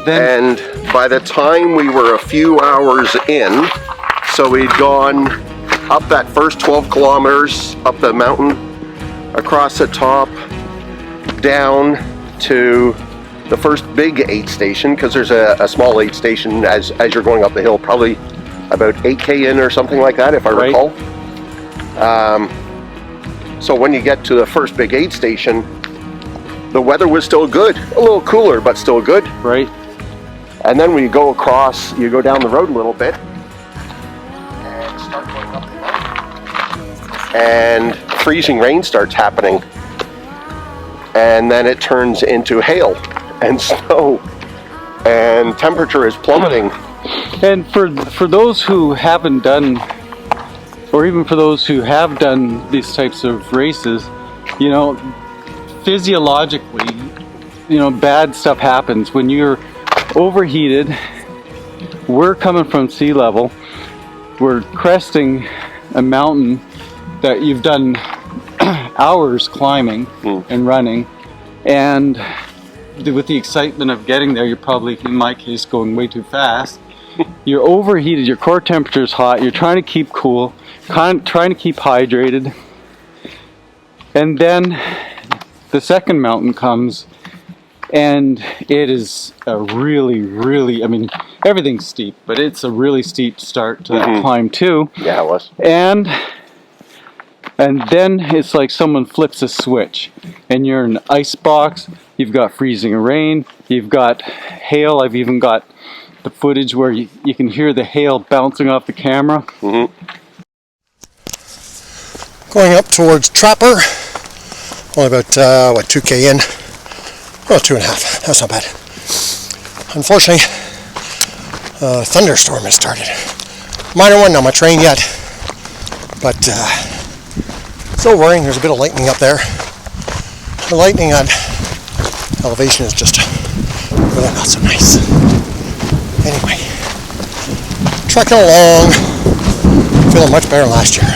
And by the time we were a few hours in, so we'd gone up that first 12 kilometers, up the mountain, across the top, down to the first big aid station, because there's a small aid station as you're going up the hill, probably about 8K in or something like that, if I recall. So when you get to the first big aid station, the weather was still good, a little cooler, but still good. Right. And then when you go across, you go down the road a little bit and start going up the mountain, and freezing rain starts happening, and then it turns into hail and snow, and temperature is plummeting. And for those who haven't done, or even for those who have done these types of races, you know, physiologically, you know, bad stuff happens when you're overheated. We're coming from sea level, we're cresting a mountain that you've done hours climbing and running, and with the excitement of getting there, you're probably, in my case, going way too fast. You're overheated, your core temperature is hot, you're trying to keep cool, trying to keep hydrated, and then the second mountain comes, and it is a really, I mean, everything's steep, but it's a really steep start to that climb too. Yeah, it was. And then it's like someone flips a switch, and you're in an ice box, you've got freezing rain, you've got hail. I've even got the footage where you can hear the hail bouncing off the camera. Going up towards Trapper, only about 2K in, well, 2.5, that's not bad. Unfortunately, a thunderstorm has started. Minor one, not much rain yet, but still worrying. There's a bit of lightning up there. The lightning on elevation is just really not so nice. Anyway, trucking along, feeling much better than last year.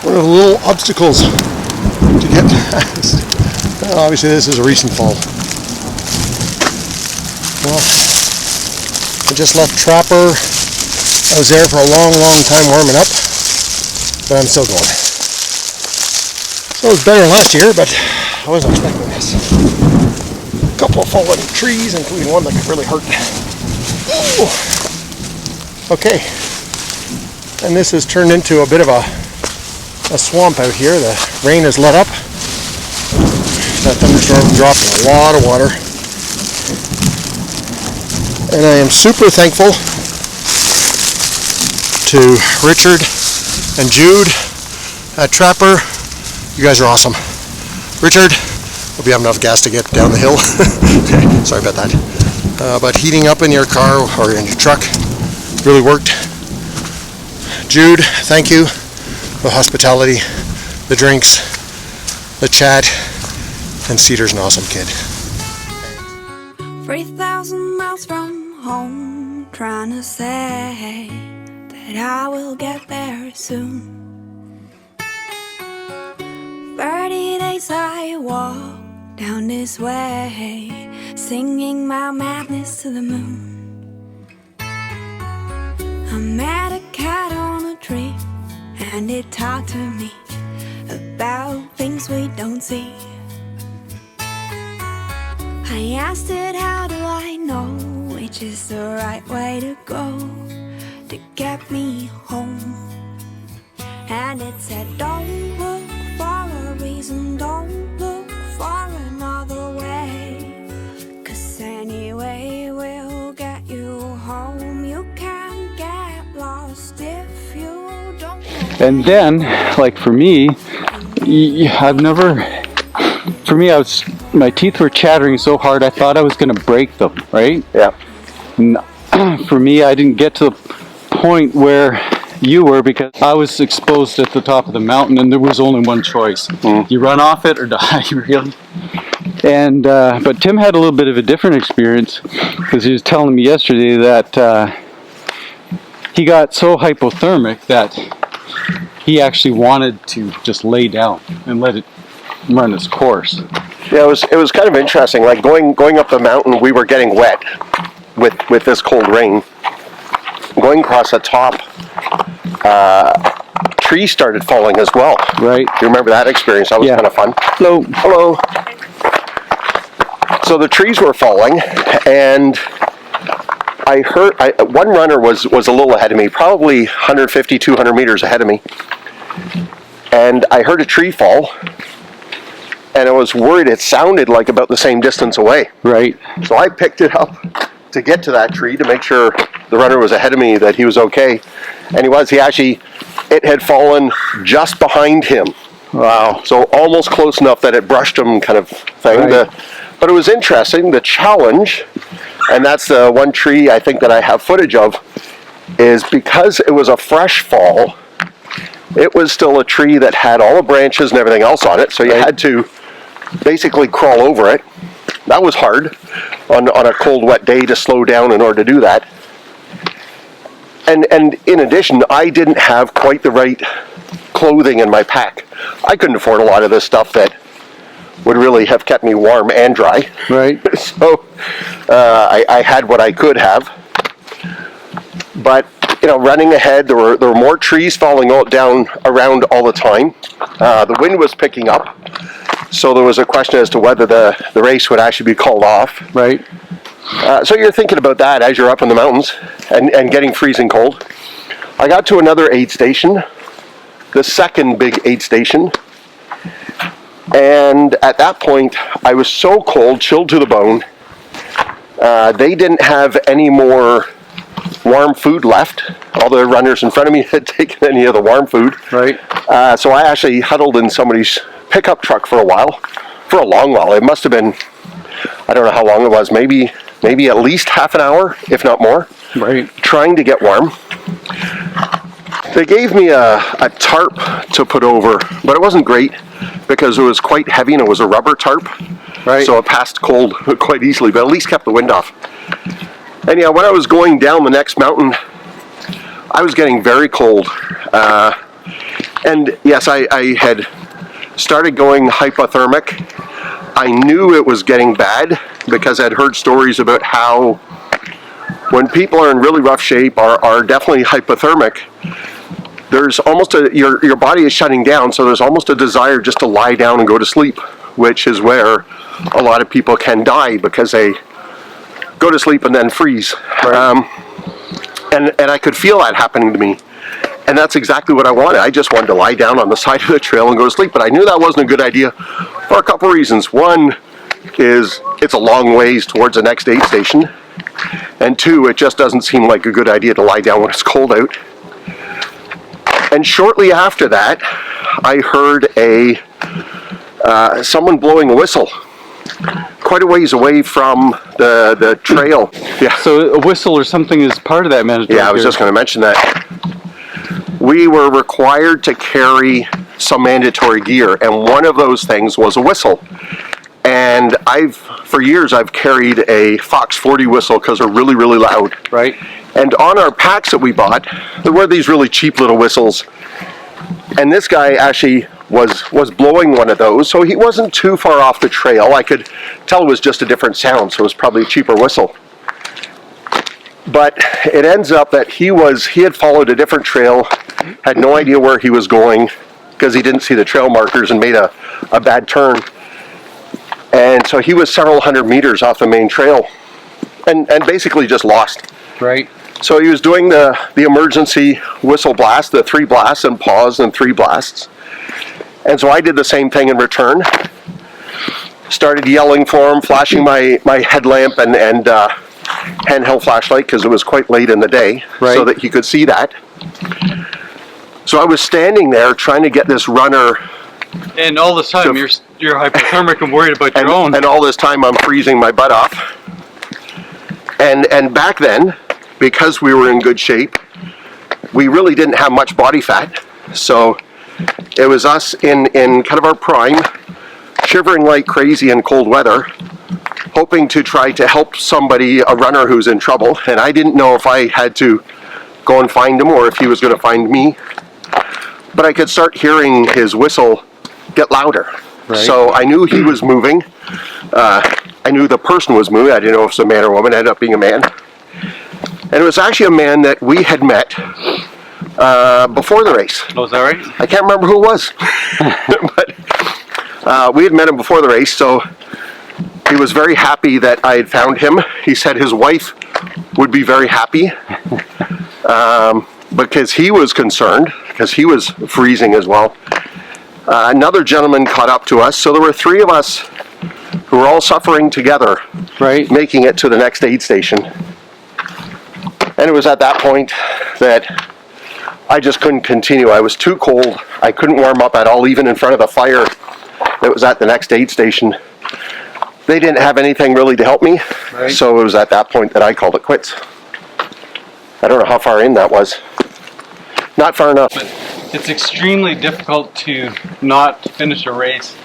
One of the little obstacles to get past. Obviously this is a recent fall. Well, I just left Trapper. I was there for a long time warming up, but I'm still going. So it was better than last year, but I wasn't expecting this. A couple of fallen trees, including one that could really hurt. Ooh. Okay, and this has turned into a bit of a swamp out here. The rain has let up. That thunderstorm dropped a lot of water. And I am super thankful to Richard and Jude at Trapper. You guys are awesome. Richard, hope you have enough gas to get down the hill. Sorry about that. But heating up in your car or in your truck really worked. Jude, thank you. The hospitality, the drinks, the chat, and Cedar's an awesome kid. 3,000 miles from home, trying to say that I will get there soon. 30 days I walk down this way, singing my madness to the moon. I met a cat on a tree, and it talked to me about things we don't see. I asked it, how do I know which is the right way to go to get me home? And it said, don't look for a reason, don't look for another way, 'cause anyway will get you And then, like for me, my teeth were chattering so hard I thought I was going to break them, right? Yeah. And for me, I didn't get to the point where you were because I was exposed at the top of the mountain and there was only one choice. You run off it or die, really. And but Tim had a little bit of a different experience because he was telling me yesterday that he got so hypothermic that he actually wanted to just lay down and let it run its course. Yeah, it was kind of interesting. Like going up the mountain, we were getting wet with this cold rain. Going across the top, trees started falling as well. Right. Do you remember that experience? That was kind of fun. Hello. Hello. So the trees were falling, and I heard one runner was a little ahead of me, probably 150, 200 meters ahead of me. And I heard a tree fall, and I was worried it sounded like about the same distance away. Right. So I picked it up to get to that tree to make sure the runner was ahead of me, that he was okay. And he was. It had fallen just behind him. Wow. So almost close enough that it brushed him, kind of thing. Right. But it was interesting. The challenge, and that's the one tree I think that I have footage of, is because it was a fresh fall, it was still a tree that had all the branches and everything else on it, so you had to basically crawl over it. That was hard on a cold, wet day to slow down in order to do that. And in addition, I didn't have quite the right clothing in my pack. I couldn't afford a lot of this stuff that would really have kept me warm and dry. Right. So I had what I could have. But running ahead, there were more trees falling down around all the time. The wind was picking up, so there was a question as to whether the race would actually be called off. Right. So you're thinking about that as you're up in the mountains and getting freezing cold. I got to another aid station, the second big aid station, and at that point I was so cold, chilled to the bone. They didn't have any more warm food left. All the runners in front of me had taken any of the warm food. Right. So I actually huddled in somebody's pickup truck for a long while. It must have been, I don't know how long it was, maybe at least half an hour, if not more. Right. Trying to get warm. They gave me a tarp to put over, but it wasn't great because it was quite heavy and it was a rubber tarp. Right. So it passed cold quite easily, but at least kept the wind off. And when I was going down the next mountain, I was getting very cold. And yes, I had started going hypothermic. I knew it was getting bad because I'd heard stories about how when people are in really rough shape, are definitely hypothermic, there's almost your body is shutting down, so there's almost a desire just to lie down and go to sleep, which is where a lot of people can die because they go to sleep and then freeze. Right. And I could feel that happening to me. And that's exactly what I wanted. I just wanted to lie down on the side of the trail and go to sleep, but I knew that wasn't a good idea for a couple reasons. One is it's a long ways towards the next aid station, and two, it just doesn't seem like a good idea to lie down when it's cold out. And shortly after that, I heard someone blowing a whistle quite a ways away from the trail. Yeah. So a whistle or something is part of that mandatory. Yeah, I was just going to mention that. We were required to carry some mandatory gear, and one of those things was a whistle. And for years I've carried a Fox 40 whistle because they're really, really loud. Right. And on our packs that we bought, there were these really cheap little whistles. And this guy actually was blowing one of those, so he wasn't too far off the trail. I could tell it was just a different sound, so it was probably a cheaper whistle. But it ends up that he had followed a different trail, had no idea where he was going because he didn't see the trail markers and made a bad turn. And so he was several hundred meters off the main trail and basically just lost. Right. So he was doing the emergency whistle blast, the 3 blasts and pause and 3 blasts. And so I did the same thing in return. Started yelling for him, flashing my headlamp and handheld flashlight because it was quite late in the day, right, so that he could see that. So I was standing there trying to get this runner, And all this time, you're hypothermic and worried about your own. and all this time I'm freezing my butt off. And back then, because we were in good shape, we really didn't have much body fat. So it was us in kind of our prime, shivering like crazy in cold weather, hoping to try to help somebody, a runner who's in trouble. And I didn't know if I had to go and find him or if he was going to find me. But I could start hearing his whistle get louder. Right. So I knew he was moving. I knew the person was moving. I didn't know if it was a man or a woman. It ended up being a man. And it was actually a man that we had met before the race. Oh, is that right? I can't remember who it was. But we had met him before the race, so he was very happy that I had found him. He said his wife would be very happy because he was concerned, because he was freezing as well. Another gentleman caught up to us, so there were three of us who were all suffering together, Right. making it to the next aid station. And it was at that point that I just couldn't continue. I was too cold. I couldn't warm up at all, even in front of the fire that was at the next aid station. They didn't have anything really to help me, Right. so it was at that point that I called it quits. I don't know how far in that was. Not far enough. But it's extremely difficult to not finish a race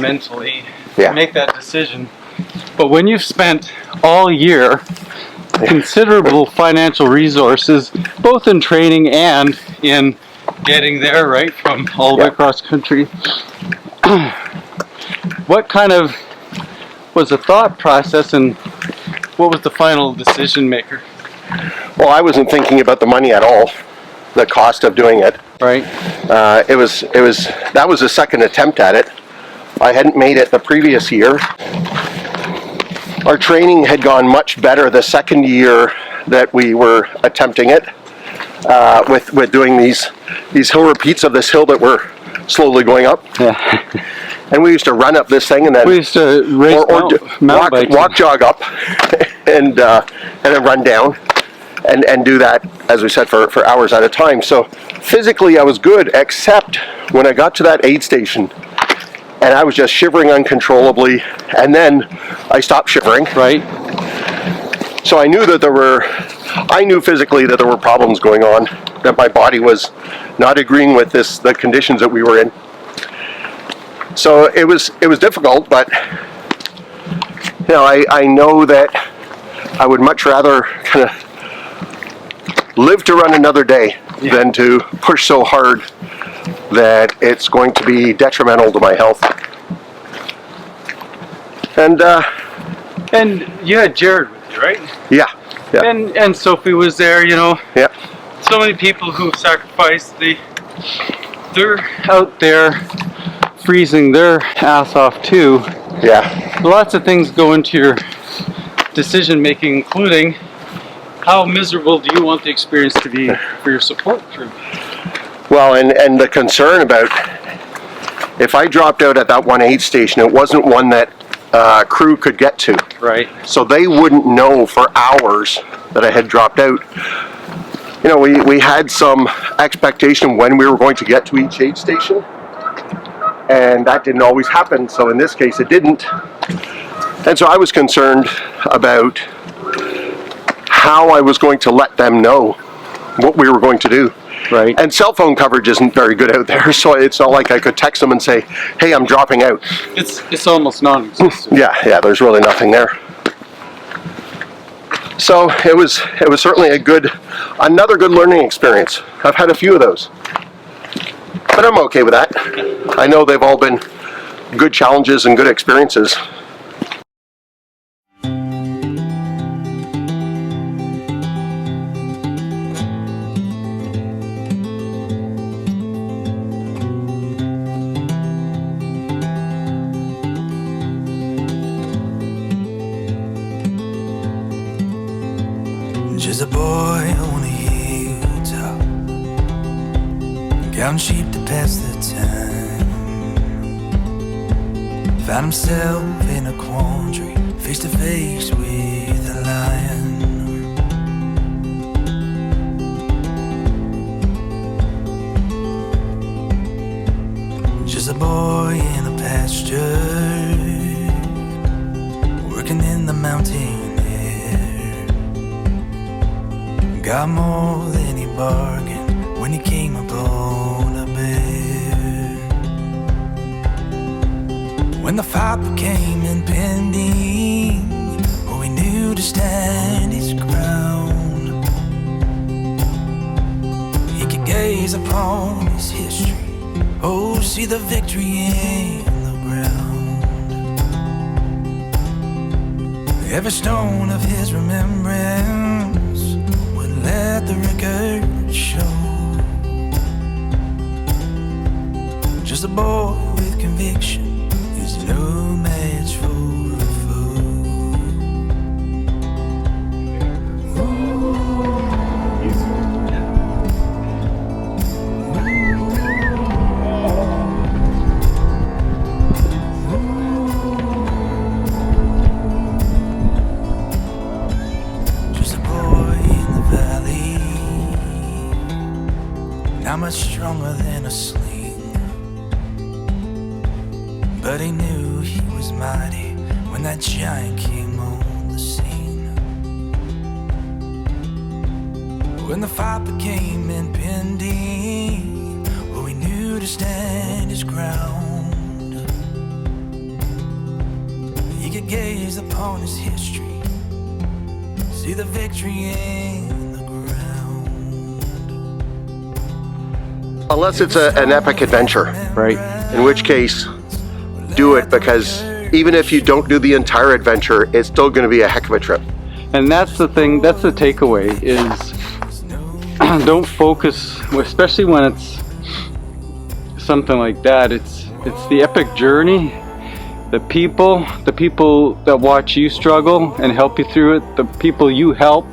mentally, Yeah. make that decision. But when you've spent all year considerable financial resources, both in training and in getting there, right, from all the way Yeah. across country, what kind of was the thought process and what was the final decision maker? Well, I wasn't thinking about the money at all, the cost of doing it. Right? That was the second attempt at it. I hadn't made it the previous year. Our training had gone much better the second year that we were attempting it, with doing these hill repeats of this hill that we're slowly going up. Yeah. And we used to run up this thing and then We used to race mountain bikes. walk jog up and then run down and do that, as we said, for hours at a time. So physically I was good, except when I got to that aid station and I was just shivering uncontrollably, and then I stopped shivering. Right? So I knew physically that there were problems going on, that my body was not agreeing with the conditions that we were in. So it was difficult, but you know, I know that I would much rather kind of live to run another day than to push so hard that it's going to be detrimental to my health. And you had Jared with you, right? yeah. And Sophie was there, you know. Yeah. So many people who've sacrificed, they're out there freezing their ass off too. Yeah. Lots of things go into your decision making, including how miserable do you want the experience to be for your support crew? Well, and the concern about if I dropped out at that one aid station, it wasn't one that crew could get to. Right. So they wouldn't know for hours that I had dropped out. You know, we had some expectation when we were going to get to each aid station, and that didn't always happen. So in this case, it didn't. And so I was concerned about how I was going to let them know what we were going to do. Right. And cell phone coverage isn't very good out there, so it's not like I could text them and say, hey, I'm dropping out. It's almost non-existent. Yeah, there's really nothing there. So it was certainly another good learning experience. I've had a few of those. But I'm okay with that. I know they've all been good challenges and good experiences. Just a boy on a hilltop, counting sheep to pass the time. Found himself in a quandary, face to face with a lion. dirt, working in the mountain air. Got more than he bargained when he came upon a bear. When the fight became impending, oh, he knew to stand his ground. He could gaze upon his history, oh, see the victory in the ground. Every stone of his remembrance would let the record show. Just a boy with conviction is no match for a foe. Just a boy in the valley, not much stronger than a sling. But he knew he was mighty when that giant came on the scene. When the fight became impending, oh, he knew to stand his ground. He could gaze upon his history, see the victory in the ground. Unless it's an epic adventure, Right. in which case, do it, because even if you don't do the entire adventure, it's still going to be a heck of a trip. And that's the thing, that's the takeaway, is don't focus, especially when it's something like that. It's the epic journey, the people that watch you struggle and help you through it, the people you help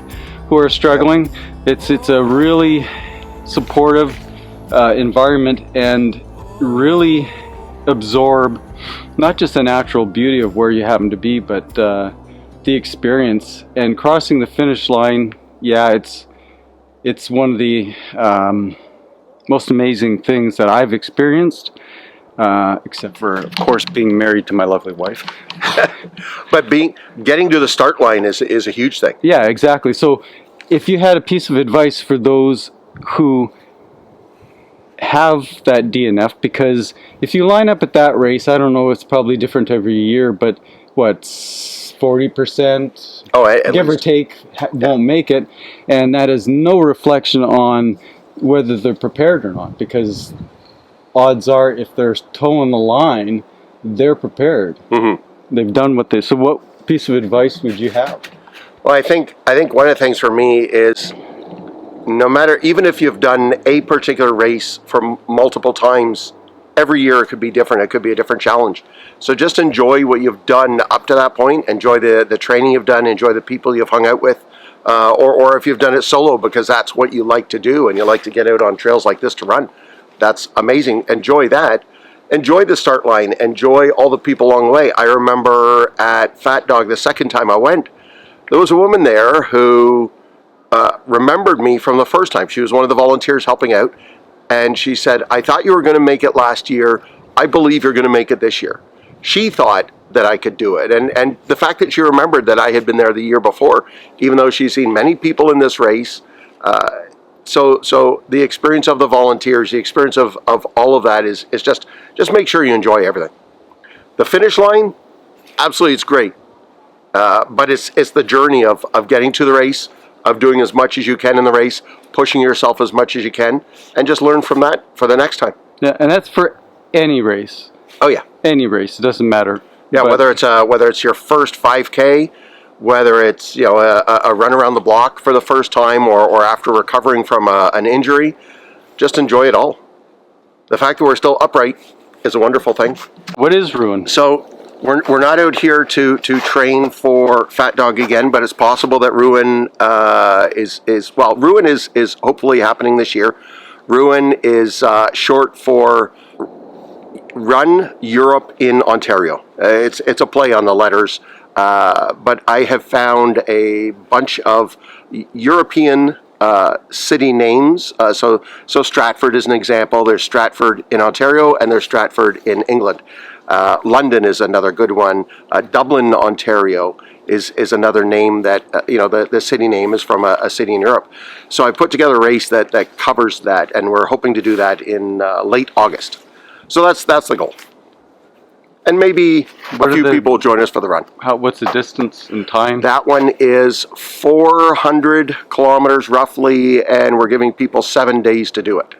who are struggling. It's a really supportive environment, and really absorb not just the natural beauty of where you happen to be, but the experience. And crossing the finish line, yeah, it's one of the most amazing things that I've experienced, except for, of course, being married to my lovely wife. But getting to the start line is a huge thing. Yeah, exactly. So if you had a piece of advice for those who have that DNF, because if you line up at that race, I don't know, it's probably different every year, but what, 40%, give or take, won't make it, and that is no reflection on whether they're prepared or not, because odds are, if they're toeing the line, they're prepared. Mm-hmm. They've done what they. So what piece of advice would you have? Well, I think one of the things for me is, no matter, even if you've done a particular race for multiple times, every year it could be different. It could be a different challenge. So just enjoy what you've done up to that point. Enjoy the training you've done. Enjoy the people you've hung out with. Or if you've done it solo because that's what you like to do and you like to get out on trails like this to run, that's amazing. Enjoy that. Enjoy the start line. Enjoy all the people along the way. I remember at Fat Dog, the second time I went, there was a woman there who remembered me from the first time. She was one of the volunteers helping out, and she said, I thought you were going to make it last year. I believe you're going to make it this year. She thought that I could do it, and the fact that she remembered that I had been there the year before, even though she's seen many people in this race, so the experience of the volunteers, the experience of all of that is just make sure you enjoy everything. The finish line, absolutely, it's great, but it's the journey of getting to the race, of doing as much as you can in the race, pushing yourself as much as you can, and just learn from that for the next time. Yeah, and that's for any race. Oh yeah, Any race, it doesn't matter. yeah. But Whether it's your first 5K, whether it's a run around the block for the first time, or after recovering from an injury, just enjoy it all. The fact that we're still upright is a wonderful thing. what is ruin? So we're not out here to train for Fat Dog again, but it's possible that Ruin Ruin is hopefully happening this year. Ruin is short for Run Europe in Ontario. It's a play on the letters, but I have found a bunch of European city names. So Stratford is an example. There's Stratford in Ontario and there's Stratford in England. London is another good one. Dublin, Ontario is another name that, the city name is from a city in Europe. So I put together a race that covers that, and we're hoping to do that in late August. So that's the goal. And maybe a few people will join us for the run. What's the distance and time? That one is 400 kilometers roughly, and we're giving people 7 days to do it.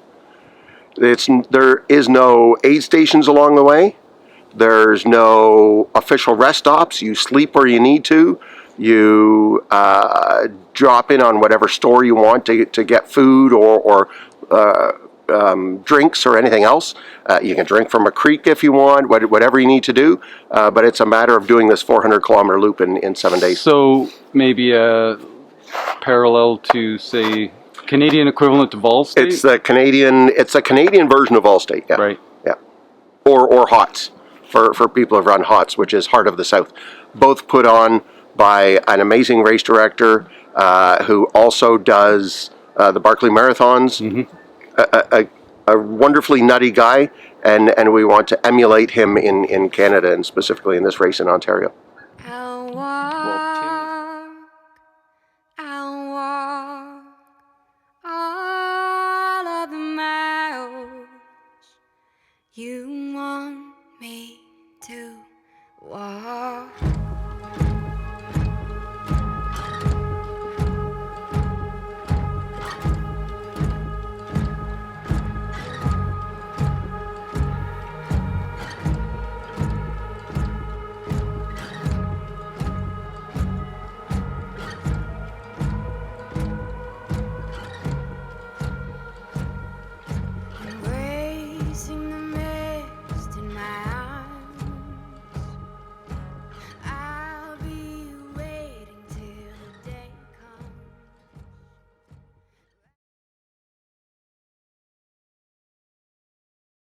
There is no aid stations along the way. There's no official rest stops. You sleep where you need to. You drop in on whatever store you want to get food or drinks or anything else. You can drink from a creek if you want, whatever you need to do. But it's a matter of doing this 400-kilometer loop in 7 days. So maybe a parallel to, say, Canadian equivalent to Vol-State? It's a Canadian version of All-State, yeah. Right. Yeah. Or HOTS, for people who've run HOTS, which is Heart of the South. Both put on by an amazing race director who also does the Barkley Marathons. Mm-hmm. A wonderfully nutty guy, and we want to emulate him in Canada, and specifically in this race in Ontario. I'll walk all of the miles you want me to walk.